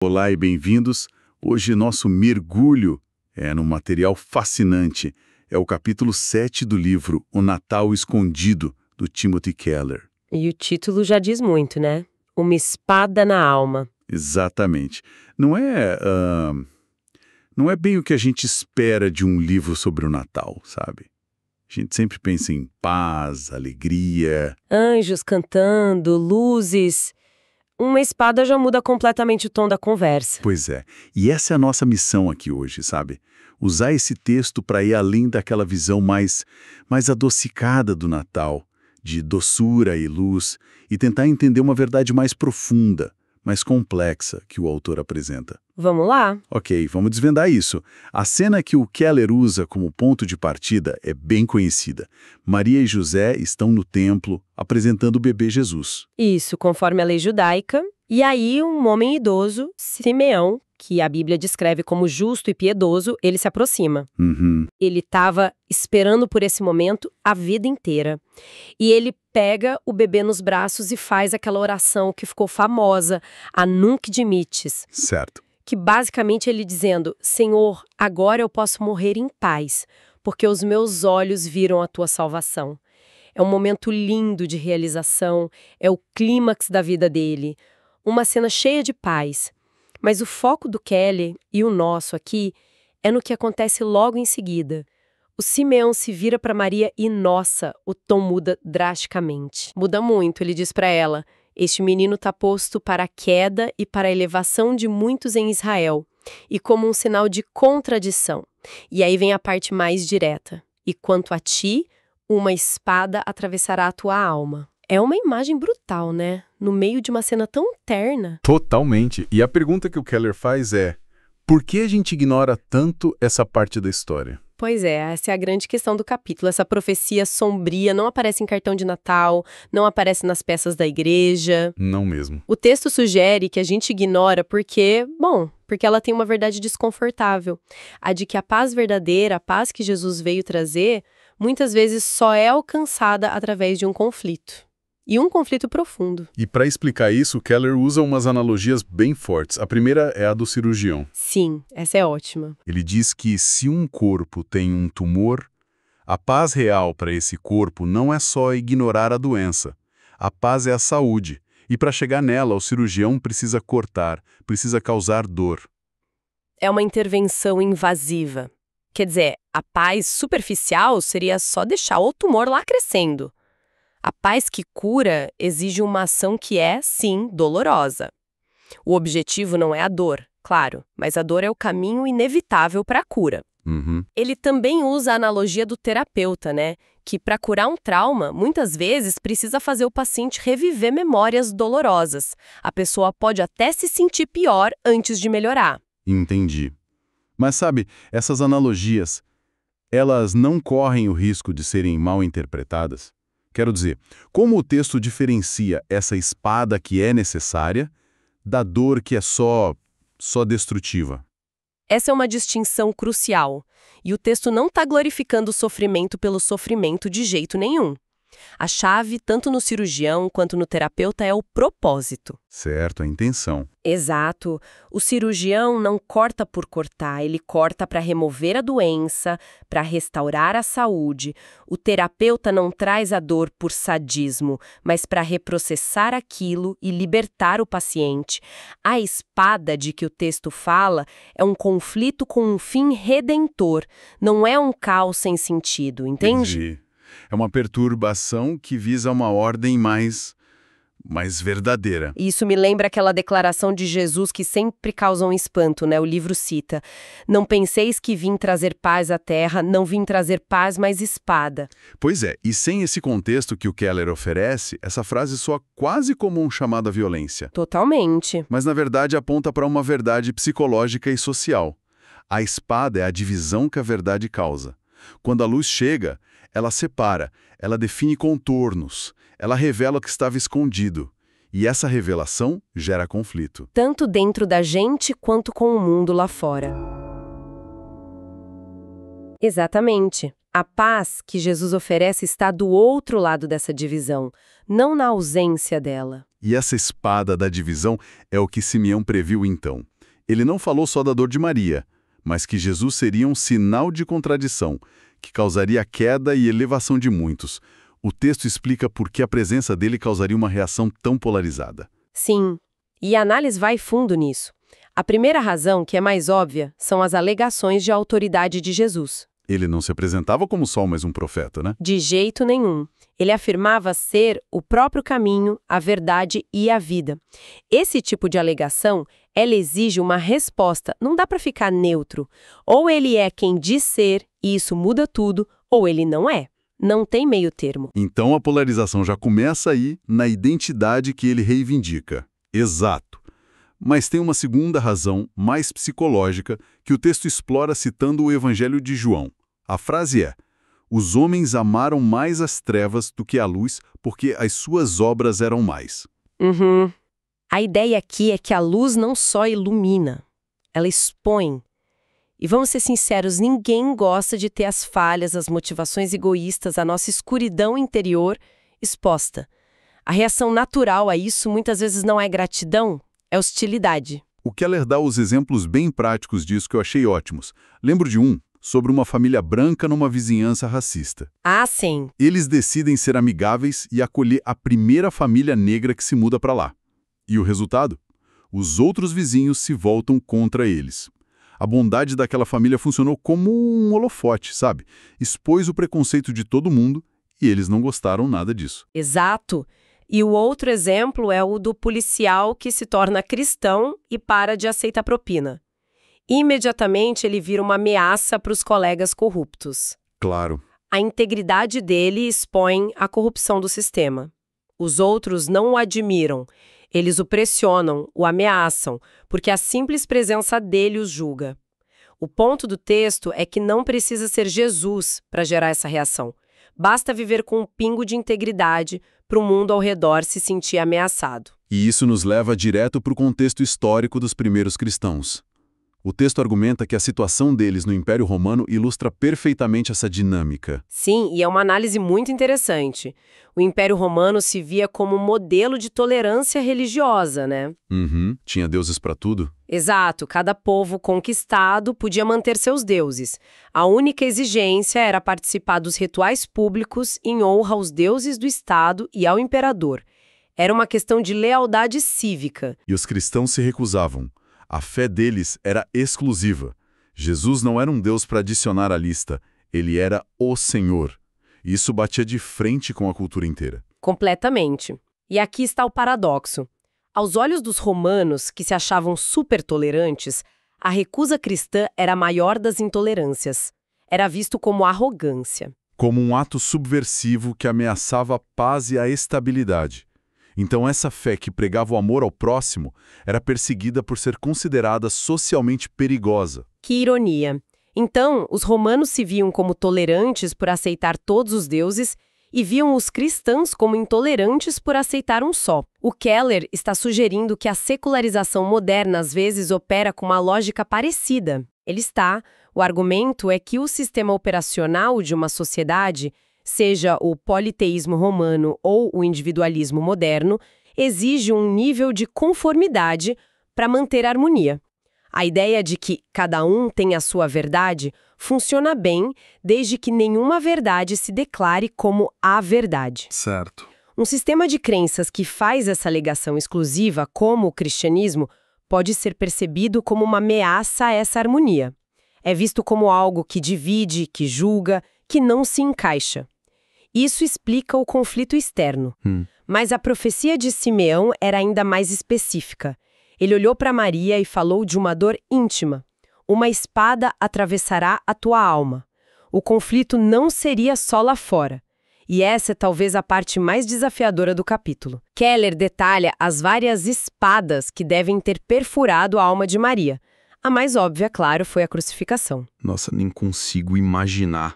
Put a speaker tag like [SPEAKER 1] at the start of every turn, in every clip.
[SPEAKER 1] Olá e bem-vindos. Hoje nosso mergulho é num material fascinante. É o capítulo 7 do livro O Natal Escondido, do Timothy Keller.
[SPEAKER 2] E o título já diz muito, né? Uma espada na alma.
[SPEAKER 1] Exatamente. Não é bem o que a gente espera de um livro sobre o Natal, sabe? A gente sempre pensa em paz, alegria.
[SPEAKER 2] Anjos cantando, luzes. Uma espada já muda completamente o tom da conversa.
[SPEAKER 1] Pois é. E essa é a nossa missão aqui hoje, sabe? Usar esse texto para ir além daquela visão mais adocicada do Natal, de doçura e luz, e tentar entender uma verdade mais profunda, mais complexa que o autor apresenta.
[SPEAKER 2] Vamos lá?
[SPEAKER 1] Ok, vamos desvendar isso. A cena que o Keller usa como ponto de partida é bem conhecida. Maria e José estão no templo apresentando o bebê Jesus.
[SPEAKER 2] Isso, conforme a lei judaica. E aí, um homem idoso, Simeão, que a Bíblia descreve como justo e piedoso, ele se aproxima.
[SPEAKER 1] Uhum.
[SPEAKER 2] Ele estava esperando por esse momento a vida inteira. E ele pega o bebê nos braços e faz aquela oração que ficou famosa, a Nunc Dimittis,
[SPEAKER 1] Certo.
[SPEAKER 2] que basicamente ele dizendo: Senhor, agora eu posso morrer em paz, porque os meus olhos viram a tua salvação. É um momento lindo de realização, é o clímax da vida dele. Uma cena cheia de paz. Mas o foco do Kelly e o nosso aqui é no que acontece logo em seguida. O Simeão se vira para Maria e, nossa, o tom muda drasticamente. Muda muito, ele diz para ela: este menino está posto para a queda e para a elevação de muitos em Israel, e como um sinal de contradição. E aí vem a parte mais direta. E quanto a ti, uma espada atravessará a tua alma. É uma imagem brutal, né? No meio de uma cena tão terna.
[SPEAKER 3] Totalmente. E a pergunta que o Keller faz é: por que a gente ignora tanto essa parte da história?
[SPEAKER 2] Pois é, essa é a grande questão do capítulo. Essa profecia sombria não aparece em cartão de Natal, não aparece nas peças da igreja.
[SPEAKER 3] Não mesmo.
[SPEAKER 2] O texto sugere que a gente ignora porque ela tem uma verdade desconfortável. A de que a paz verdadeira, a paz que Jesus veio trazer, muitas vezes só é alcançada através de um conflito. E um conflito profundo.
[SPEAKER 3] E para explicar isso, o Keller usa umas analogias bem fortes. A primeira é a do cirurgião.
[SPEAKER 2] Sim, essa é ótima.
[SPEAKER 3] Ele diz que se um corpo tem um tumor, a paz real para esse corpo não é só ignorar a doença. A paz é a saúde. E para chegar nela, o cirurgião precisa cortar, precisa causar dor.
[SPEAKER 2] É uma intervenção invasiva. Quer dizer, a paz superficial seria só deixar o tumor lá crescendo. A paz que cura exige uma ação que é, sim, dolorosa. O objetivo não é a dor, claro, mas a dor é o caminho inevitável para a cura.
[SPEAKER 3] Uhum.
[SPEAKER 2] Ele também usa a analogia do terapeuta, né? Que para curar um trauma, muitas vezes precisa fazer o paciente reviver memórias dolorosas. A pessoa pode até se sentir pior antes de melhorar.
[SPEAKER 3] Entendi. Mas sabe, essas analogias, elas não correm o risco de serem mal interpretadas? Quero dizer, como o texto diferencia essa espada que é necessária da dor que é só destrutiva?
[SPEAKER 2] Essa é uma distinção crucial. E o texto não está glorificando o sofrimento pelo sofrimento de jeito nenhum. A chave, tanto no cirurgião quanto no terapeuta, é o propósito.
[SPEAKER 3] Certo, a intenção.
[SPEAKER 2] Exato. O cirurgião não corta por cortar, ele corta para remover a doença, para restaurar a saúde. O terapeuta não traz a dor por sadismo, mas para reprocessar aquilo e libertar o paciente. A espada de que o texto fala é um conflito com um fim redentor, não é um caos sem sentido, entende?
[SPEAKER 3] Entendi. É uma perturbação que visa uma ordem mais verdadeira.
[SPEAKER 2] Isso me lembra aquela declaração de Jesus que sempre causa um espanto, né? O livro cita: não penseis que vim trazer paz à terra, não vim trazer paz, mas espada.
[SPEAKER 3] Pois é, e sem esse contexto que o Keller oferece, essa frase soa quase como um chamado à violência.
[SPEAKER 2] Totalmente.
[SPEAKER 3] Mas na verdade aponta para uma verdade psicológica e social. A espada é a divisão que a verdade causa. Quando a luz chega, ela separa, ela define contornos, ela revela o que estava escondido. E essa revelação gera conflito.
[SPEAKER 2] Tanto dentro da gente quanto com o mundo lá fora. Exatamente. A paz que Jesus oferece está do outro lado dessa divisão, não na ausência dela.
[SPEAKER 1] E essa espada da divisão é o que Simeão previu então. Ele não falou só da dor de Maria, mas que Jesus seria um sinal de contradição, que causaria queda e elevação de muitos. O texto explica por que a presença dele causaria uma reação tão polarizada.
[SPEAKER 2] Sim, e a análise vai fundo nisso. A primeira razão, que é mais óbvia, são as alegações de autoridade de Jesus.
[SPEAKER 1] Ele não se apresentava como só mais um profeta, né?
[SPEAKER 2] De jeito nenhum. Ele afirmava ser o próprio caminho, a verdade e a vida. Esse tipo de alegação, ela exige uma resposta, não dá para ficar neutro. Ou ele é quem diz ser, e isso muda tudo, ou ele não é. Não tem meio termo.
[SPEAKER 1] Então a polarização já começa aí na identidade que ele reivindica. Exato. Mas tem uma segunda razão, mais psicológica, que o texto explora citando o Evangelho de João. A frase é: os homens amaram mais as trevas do que a luz, porque as suas obras eram mais.
[SPEAKER 2] A ideia aqui é que a luz não só ilumina, ela expõe. E vamos ser sinceros, ninguém gosta de ter as falhas, as motivações egoístas, a nossa escuridão interior exposta. A reação natural a isso muitas vezes não é gratidão, é hostilidade.
[SPEAKER 1] O Keller dá os exemplos bem práticos disso que eu achei ótimos. Lembro de um, sobre uma família branca numa vizinhança racista.
[SPEAKER 2] Ah, sim.
[SPEAKER 1] Eles decidem ser amigáveis e acolher a primeira família negra que se muda para lá. E o resultado? Os outros vizinhos se voltam contra eles. A bondade daquela família funcionou como um holofote, sabe? Expôs o preconceito de todo mundo e eles não gostaram nada disso.
[SPEAKER 2] Exato. E o outro exemplo é o do policial que se torna cristão e para de aceitar propina. Imediatamente ele vira uma ameaça para os colegas corruptos.
[SPEAKER 1] Claro.
[SPEAKER 2] A integridade dele expõe a corrupção do sistema. Os outros não o admiram. Eles o pressionam, o ameaçam, porque a simples presença dele os julga. O ponto do texto é que não precisa ser Jesus para gerar essa reação. Basta viver com um pingo de integridade para o mundo ao redor se sentir ameaçado.
[SPEAKER 1] E isso nos leva direto para o contexto histórico dos primeiros cristãos. O texto argumenta que a situação deles no Império Romano ilustra perfeitamente essa dinâmica.
[SPEAKER 2] Sim, e é uma análise muito interessante. O Império Romano se via como um modelo de tolerância religiosa, né?
[SPEAKER 1] Tinha deuses para tudo.
[SPEAKER 2] Exato, cada povo conquistado podia manter seus deuses. A única exigência era participar dos rituais públicos em honra aos deuses do Estado e ao imperador. Era uma questão de lealdade cívica.
[SPEAKER 1] E os cristãos se recusavam. A fé deles era exclusiva. Jesus não era um Deus para adicionar à lista, ele era o Senhor. Isso batia de frente com a cultura inteira.
[SPEAKER 2] Completamente. E aqui está o paradoxo. Aos olhos dos romanos, que se achavam super tolerantes, a recusa cristã era a maior das intolerâncias. Era visto como arrogância.
[SPEAKER 1] Como um ato subversivo que ameaçava a paz e a estabilidade. Então essa fé que pregava o amor ao próximo era perseguida por ser considerada socialmente perigosa.
[SPEAKER 2] Que ironia! Então, os romanos se viam como tolerantes por aceitar todos os deuses e viam os cristãos como intolerantes por aceitar um só. O Keller está sugerindo que a secularização moderna às vezes opera com uma lógica parecida. O argumento é que o sistema operacional de uma sociedade, seja o politeísmo romano ou o individualismo moderno, exige um nível de conformidade para manter a harmonia. A ideia de que cada um tem a sua verdade funciona bem desde que nenhuma verdade se declare como a verdade.
[SPEAKER 1] Certo.
[SPEAKER 2] Um sistema de crenças que faz essa alegação exclusiva, como o cristianismo, pode ser percebido como uma ameaça a essa harmonia. É visto como algo que divide, que julga, que não se encaixa. Isso explica o conflito externo. Mas a profecia de Simeão era ainda mais específica. Ele olhou para Maria e falou de uma dor íntima. Uma espada atravessará a tua alma. O conflito não seria só lá fora. E essa é talvez a parte mais desafiadora do capítulo. Keller detalha as várias espadas que devem ter perfurado a alma de Maria. A mais óbvia, claro, foi a crucificação.
[SPEAKER 3] Nossa, nem consigo imaginar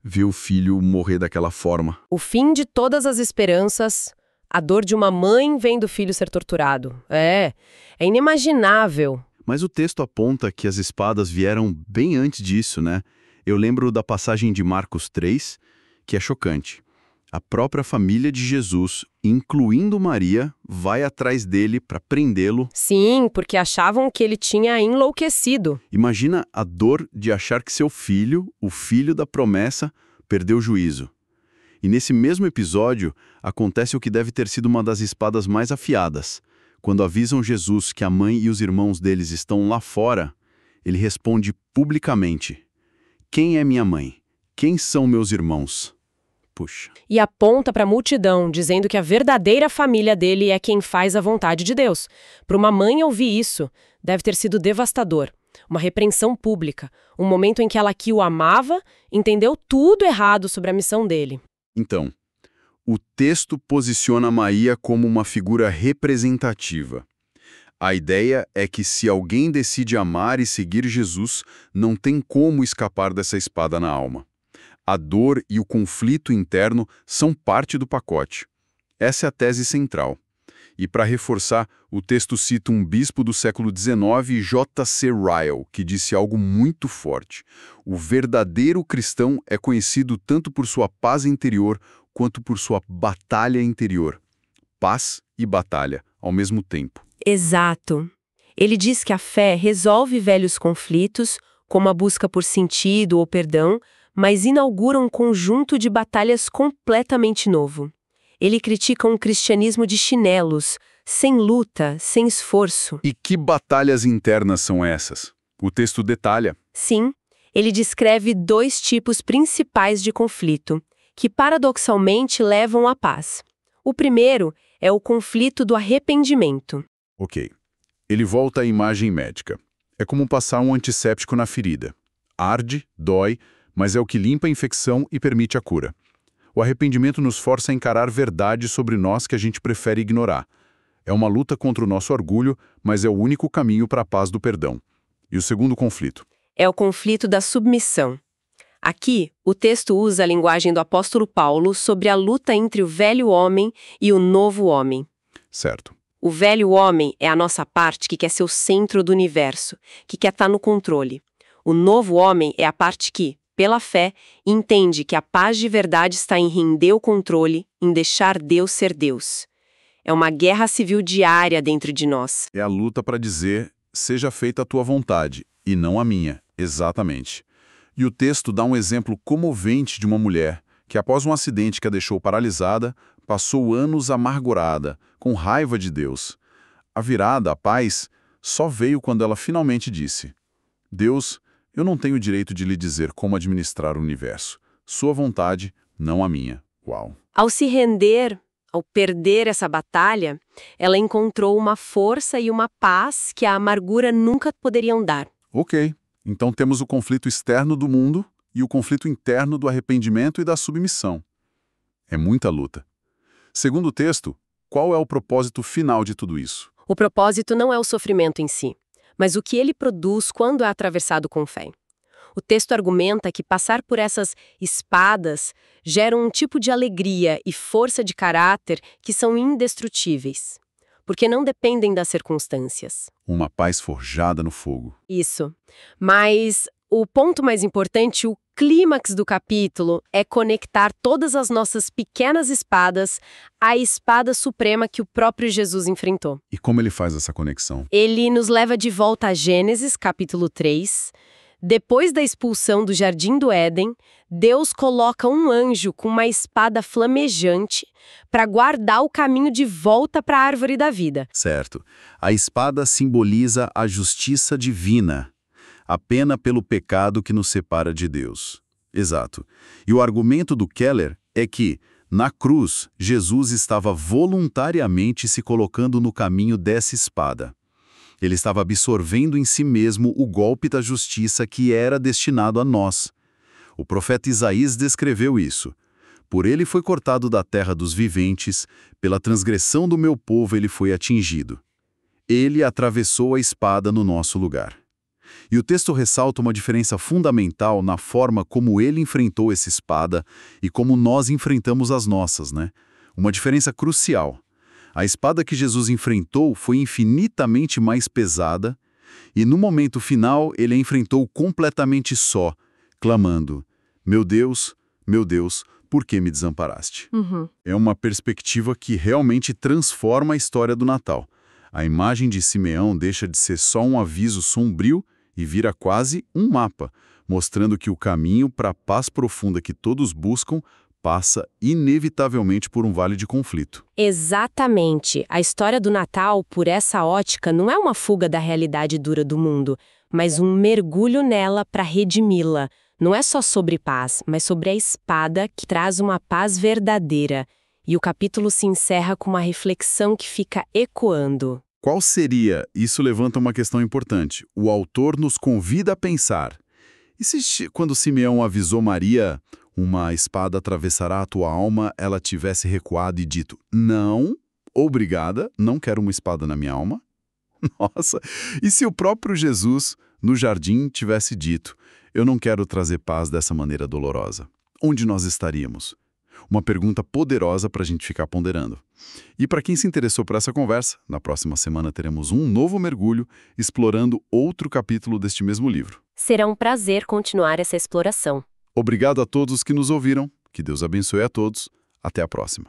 [SPEAKER 3] ver o filho morrer daquela forma.
[SPEAKER 2] O fim de todas as esperanças, a dor de uma mãe vendo o filho ser torturado. É inimaginável.
[SPEAKER 3] Mas o texto aponta que as espadas vieram bem antes disso, né? Eu lembro da passagem de Marcos 3, que é chocante. A própria família de Jesus, incluindo Maria, vai atrás dele para prendê-lo.
[SPEAKER 2] Sim, porque achavam que ele tinha enlouquecido.
[SPEAKER 3] Imagina a dor de achar que seu filho, o filho da promessa, perdeu o juízo. E nesse mesmo episódio, acontece o que deve ter sido uma das espadas mais afiadas. Quando avisam Jesus que a mãe e os irmãos deles estão lá fora, ele responde publicamente: "Quem é minha mãe? Quem são meus irmãos?" Puxa.
[SPEAKER 2] E aponta para a multidão, dizendo que a verdadeira família dele é quem faz a vontade de Deus. Para uma mãe ouvir isso, deve ter sido devastador. Uma repreensão pública. Um momento em que ela que o amava, entendeu tudo errado sobre a missão dele.
[SPEAKER 3] Então, o texto posiciona Maria como uma figura representativa. A ideia é que se alguém decide amar e seguir Jesus, não tem como escapar dessa espada na alma. A dor e o conflito interno são parte do pacote. Essa é a tese central. E para reforçar, o texto cita um bispo do século XIX, J.C. Ryle, que disse algo muito forte. O verdadeiro cristão é conhecido tanto por sua paz interior quanto por sua batalha interior. Paz e batalha, ao mesmo tempo.
[SPEAKER 2] Exato. Ele diz que a fé resolve velhos conflitos, como a busca por sentido ou perdão, mas inaugura um conjunto de batalhas completamente novo. Ele critica um cristianismo de chinelos, sem luta, sem esforço.
[SPEAKER 3] E que batalhas internas são essas? O texto detalha.
[SPEAKER 2] Sim, ele descreve 2 tipos principais de conflito, que paradoxalmente levam à paz. O primeiro é o conflito do arrependimento.
[SPEAKER 3] Ok. Ele volta à imagem médica. É como passar um antisséptico na ferida. Arde, dói, mas é o que limpa a infecção e permite a cura. O arrependimento nos força a encarar verdades sobre nós que a gente prefere ignorar. É uma luta contra o nosso orgulho, mas é o único caminho para a paz do perdão. E o segundo conflito?
[SPEAKER 2] É o conflito da submissão. Aqui, o texto usa a linguagem do apóstolo Paulo sobre a luta entre o velho homem e o novo homem.
[SPEAKER 3] Certo.
[SPEAKER 2] O velho homem é a nossa parte que quer ser o centro do universo, que quer estar no controle. O novo homem é a parte que, pela fé, entende que a paz de verdade está em render o controle, em deixar Deus ser Deus. É uma guerra civil diária dentro de nós.
[SPEAKER 3] É a luta para dizer, seja feita a tua vontade, e não a minha. Exatamente. E o texto dá um exemplo comovente de uma mulher que, após um acidente que a deixou paralisada, passou anos amargurada, com raiva de Deus. A virada, a paz, só veio quando ela finalmente disse: Deus, eu não tenho o direito de lhe dizer como administrar o universo. Sua vontade, não a minha. Uau!
[SPEAKER 2] Ao se render, ao perder essa batalha, ela encontrou uma força e uma paz que a amargura nunca poderiam dar.
[SPEAKER 3] Ok, então temos o conflito externo do mundo e o conflito interno do arrependimento e da submissão. É muita luta. Segundo o texto, qual é o propósito final de tudo isso?
[SPEAKER 2] O propósito não é o sofrimento em si, mas o que ele produz quando é atravessado com fé. O texto argumenta que passar por essas espadas gera um tipo de alegria e força de caráter que são indestrutíveis, porque não dependem das circunstâncias.
[SPEAKER 3] Uma paz forjada no fogo.
[SPEAKER 2] Isso. Mas o ponto mais importante, o clímax do capítulo, é conectar todas as nossas pequenas espadas à espada suprema que o próprio Jesus enfrentou.
[SPEAKER 3] E como ele faz essa conexão?
[SPEAKER 2] Ele nos leva de volta a Gênesis, capítulo 3. Depois da expulsão do Jardim do Éden, Deus coloca um anjo com uma espada flamejante para guardar o caminho de volta para a árvore da vida.
[SPEAKER 3] Certo. A espada simboliza a justiça divina, a pena pelo pecado que nos separa de Deus. Exato. E o argumento do Keller é que, na cruz, Jesus estava voluntariamente se colocando no caminho dessa espada. Ele estava absorvendo em si mesmo o golpe da justiça que era destinado a nós. O profeta Isaías descreveu isso. Por ele foi cortado da terra dos viventes, pela transgressão do meu povo ele foi atingido. Ele atravessou a espada no nosso lugar. E o texto ressalta uma diferença fundamental na forma como ele enfrentou essa espada e como nós enfrentamos as nossas, né? Uma diferença crucial. A espada que Jesus enfrentou foi infinitamente mais pesada e no momento final ele a enfrentou completamente só, clamando: meu Deus,
[SPEAKER 1] por que me desamparaste?
[SPEAKER 2] Uhum.
[SPEAKER 1] É uma perspectiva que realmente transforma a história do Natal. A imagem de Simeão deixa de ser só um aviso sombrio e vira quase um mapa, mostrando que o caminho para a paz profunda que todos buscam passa inevitavelmente por um vale de conflito.
[SPEAKER 2] Exatamente. A história do Natal, por essa ótica, não é uma fuga da realidade dura do mundo, mas um mergulho nela para redimi-la. Não é só sobre paz, mas sobre a espada que traz uma paz verdadeira. E o capítulo se encerra com uma reflexão que fica ecoando.
[SPEAKER 1] Qual seria? Isso levanta uma questão importante. O autor nos convida a pensar. E se, quando Simeão avisou Maria, uma espada atravessará a tua alma, ela tivesse recuado e dito, não, obrigada, não quero uma espada na minha alma? Nossa, e se o próprio Jesus, no jardim, tivesse dito, eu não quero trazer paz dessa maneira dolorosa? Onde nós estaríamos? Uma pergunta poderosa para a gente ficar ponderando. E para quem se interessou por essa conversa, na próxima semana teremos um novo mergulho explorando outro capítulo deste mesmo livro.
[SPEAKER 2] Será um prazer continuar essa exploração.
[SPEAKER 1] Obrigado a todos que nos ouviram, que Deus abençoe a todos, até a próxima.